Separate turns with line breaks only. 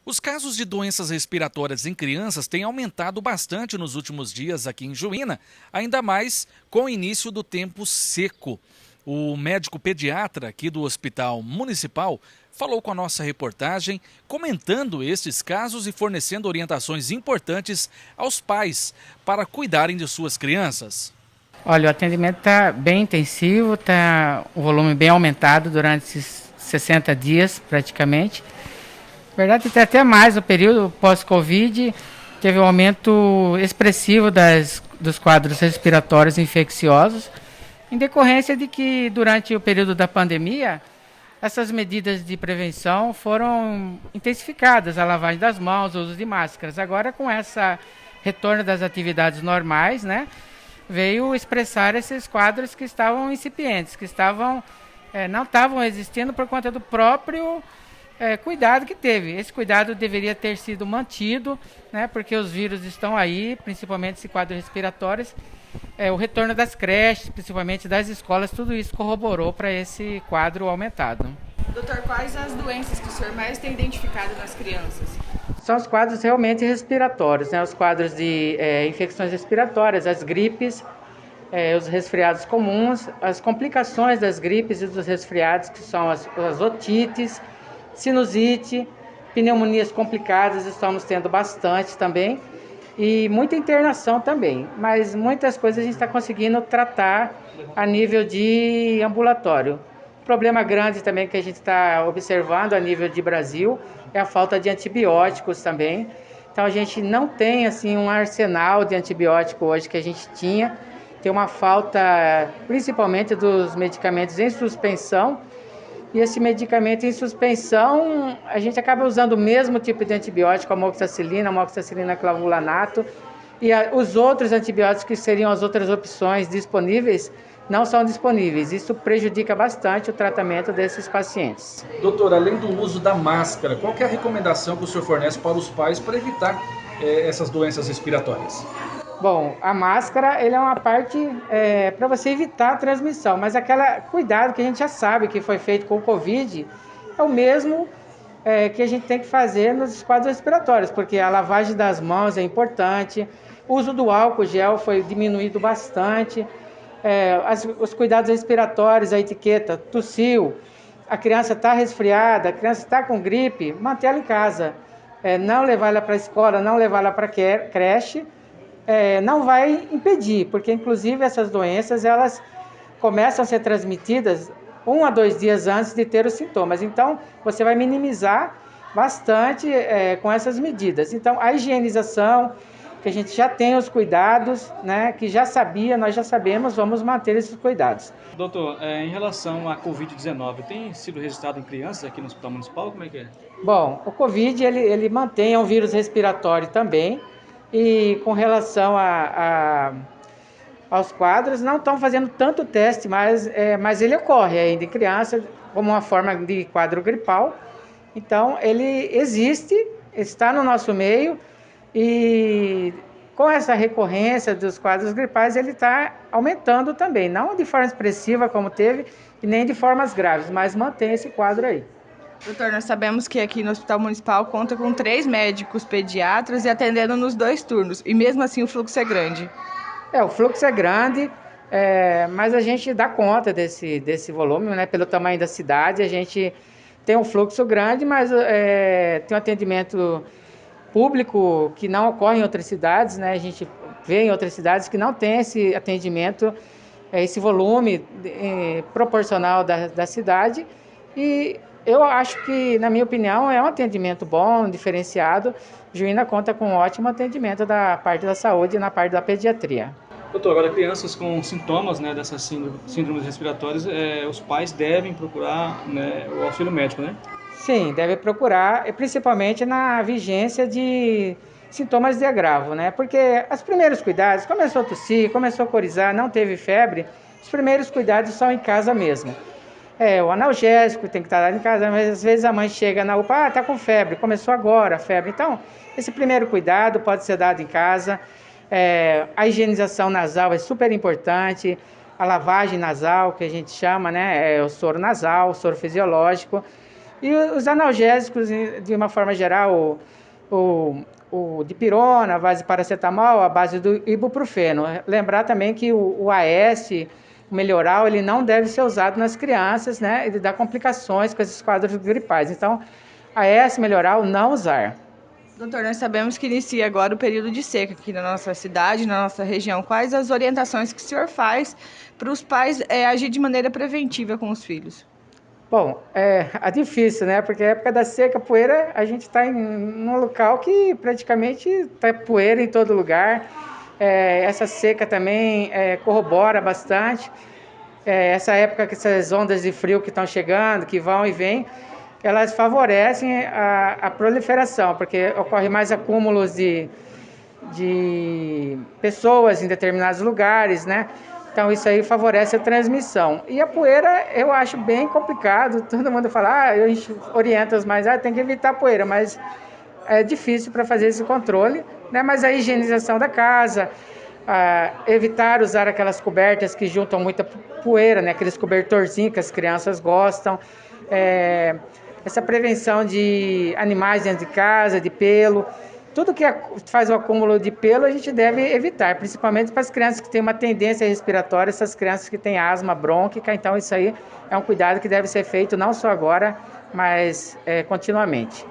Os casos de doenças respiratórias em crianças têm aumentado bastante nos últimos dias aqui em Juína, ainda mais com o início do tempo seco. O médico pediatra aqui do Hospital Municipal falou com a nossa reportagem, comentando estes casos e fornecendo orientações importantes aos pais para cuidarem de suas crianças.
Olha, o atendimento está bem intensivo, está o volume bem aumentado durante esses 60 dias praticamente. Na verdade, tem até mais o período pós-Covid, teve um aumento expressivo dos quadros respiratórios infecciosos, em decorrência de que durante o período da pandemia, essas medidas de prevenção foram intensificadas, a lavagem das mãos, o uso de máscaras. Agora, com esse retorno das atividades normais, né, veio expressar esses quadros que estavam incipientes, que não estavam existindo por conta do próprio cuidado que teve. Esse cuidado deveria ter sido mantido, né, porque os vírus estão aí, principalmente esse quadro respiratório. O retorno das creches, principalmente das escolas, tudo isso corroborou para esse quadro aumentado.
Doutor, quais as doenças que o senhor mais tem identificado nas crianças?
São os quadros realmente respiratórios, né? Os quadros de infecções respiratórias, as gripes, os resfriados comuns, as complicações das gripes e dos resfriados, que são as otites, sinusite, pneumonias complicadas, estamos tendo bastante também, e muita internação também, mas muitas coisas a gente está conseguindo tratar a nível de ambulatório. O problema grande também que a gente está observando a nível de Brasil é a falta de antibióticos também. Então a gente não tem assim um arsenal de antibiótico hoje que a gente tinha, tem uma falta principalmente dos medicamentos em suspensão. E esse medicamento em suspensão, a gente acaba usando o mesmo tipo de antibiótico, amoxicilina, clavulanato, e os outros antibióticos que seriam as outras opções disponíveis, não são disponíveis. Isso prejudica bastante o tratamento desses pacientes.
Doutor, além do uso da máscara, qual que é a recomendação que o senhor fornece para os pais para evitar essas doenças respiratórias?
Bom, a máscara ele é uma parte para você evitar a transmissão, mas aquele cuidado que a gente já sabe que foi feito com o Covid é o mesmo que a gente tem que fazer nos quadros respiratórios, porque a lavagem das mãos é importante, o uso do álcool gel foi diminuído bastante, os cuidados respiratórios, a etiqueta, tossiu, a criança está resfriada, a criança está com gripe, manter ela em casa, não levar ela para a escola, não levar ela para a creche, não vai impedir, porque inclusive essas doenças elas começam a ser transmitidas 1 a 2 dias antes de ter os sintomas. Então, você vai minimizar bastante com essas medidas. Então, a higienização, que a gente já tem os cuidados, né, que nós já sabemos, vamos manter esses cuidados.
Doutor, em relação à Covid-19, tem sido registrado em crianças aqui no Hospital Municipal? Como é que é?
Bom, o Covid ele mantém um vírus respiratório também, e com relação aos quadros, não estão fazendo tanto teste, mas ele ocorre ainda em criança como uma forma de quadro gripal. Então, ele existe, está no nosso meio, e com essa recorrência dos quadros gripais, ele está aumentando também. Não de forma expressiva como teve, e nem de formas graves, mas mantém esse quadro aí.
Doutor, nós sabemos que aqui no Hospital Municipal conta com 3 médicos pediatras e atendendo nos 2 turnos, e mesmo assim o fluxo é grande.
O fluxo é grande, mas a gente dá conta desse volume, né? Pelo tamanho da cidade, a gente tem um fluxo grande, mas tem um atendimento público que não ocorre em outras cidades, né? A gente vê em outras cidades que não tem esse atendimento, esse volume proporcional da cidade, e eu acho que, na minha opinião, é um atendimento bom, diferenciado. Juína conta com um ótimo atendimento da parte da saúde e na parte da pediatria.
Doutor, agora crianças com sintomas, né, dessas síndromes respiratórias, os pais devem procurar, né, o auxílio médico, né?
Sim, deve procurar, principalmente na vigência de sintomas de agravo, né? Porque os primeiros cuidados, começou a tossir, começou a corizar, não teve febre, os primeiros cuidados são em casa mesmo. O analgésico tem que estar lá em casa, mas às vezes a mãe chega na UPA, tá com febre, começou agora a febre. Então, esse primeiro cuidado pode ser dado em casa. A higienização nasal é super importante, a lavagem nasal, que a gente chama, né? O soro nasal, o soro fisiológico. E os analgésicos, de uma forma geral, o dipirona, a base de paracetamol, a base do ibuprofeno. Lembrar também que o AS, o melhoral, ele não deve ser usado nas crianças, né? Ele dá complicações com esses quadros gripais. Então, AS, melhoral, não usar.
Doutor, nós sabemos que inicia agora o período de seca aqui na nossa cidade, na nossa região. Quais as orientações que o senhor faz para os pais agir de maneira preventiva com os filhos?
Bom, é difícil, né? Porque a época da seca, poeira, a gente está em um local que praticamente está poeira em todo lugar. Essa seca também corrobora bastante. Essa época, que essas ondas de frio que estão chegando, que vão e vêm, elas favorecem a proliferação, porque ocorre mais acúmulos de pessoas em determinados lugares, né? Então isso aí favorece a transmissão. E a poeira eu acho bem complicado. Todo mundo fala, eu oriento os mais, tem que evitar a poeira, mas é difícil para fazer esse controle, né? Mas a higienização da casa, evitar usar aquelas cobertas que juntam muita poeira, né? Aqueles cobertorzinhos que as crianças gostam. Essa prevenção de animais dentro de casa, de pelo. Tudo que faz o acúmulo de pelo a gente deve evitar, principalmente para as crianças que têm uma tendência respiratória, essas crianças que têm asma brônquica. Então isso aí é um cuidado que deve ser feito não só agora, mas continuamente.